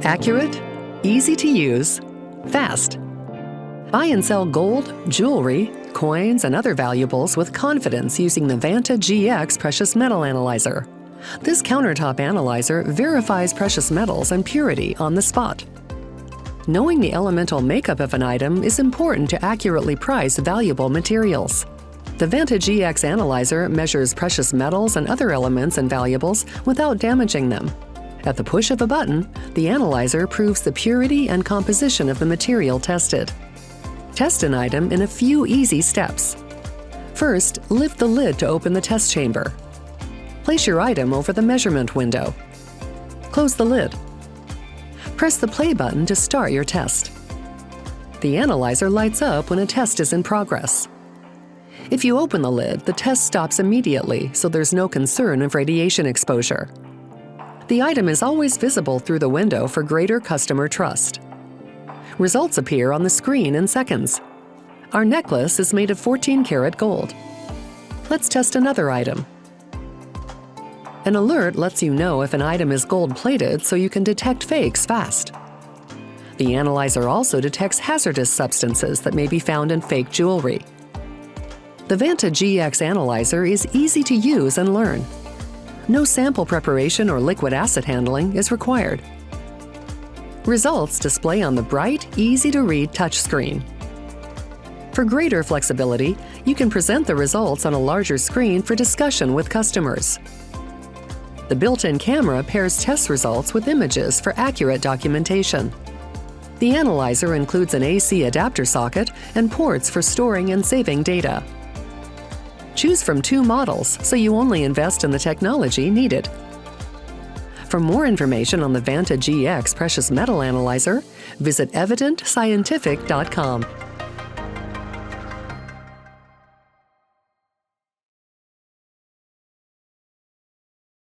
Accurate, easy to use, fast. Buy and sell gold, jewelry, coins, and other valuables with confidence using the Vanta GX Precious Metal Analyzer. This countertop analyzer verifies precious metals and purity on the spot. Knowing the elemental makeup of an item is important to accurately price valuable materials. The Vanta GX Analyzer measures precious metals and other elements and valuables without damaging them. At the push of a button, the analyzer proves the purity and composition of the material tested. Test an item in a few easy steps. First, lift the lid to open the test chamber. Place your item over the measurement window. Close the lid. Press the play button to start your test. The analyzer lights up when a test is in progress. If you open the lid, the test stops immediately, so there's no concern of radiation exposure. The item is always visible through the window for greater customer trust. Results appear on the screen in seconds. Our necklace is made of 14-karat gold. Let's test another item. An alert lets you know if an item is gold-plated so you can detect fakes fast. The analyzer also detects hazardous substances that may be found in fake jewelry. The Vanta GX Analyzer is easy to use and learn. No sample preparation or liquid acid handling is required. Results display on the bright, easy-to-read touchscreen. For greater flexibility, you can present the results on a larger screen for discussion with customers. The built-in camera pairs test results with images for accurate documentation. The analyzer includes an AC adapter socket and ports for storing and saving data. Choose from 2 models so you only invest in the technology needed. For more information on the Vanta GX Precious Metal Analyzer, visit evidentscientific.com.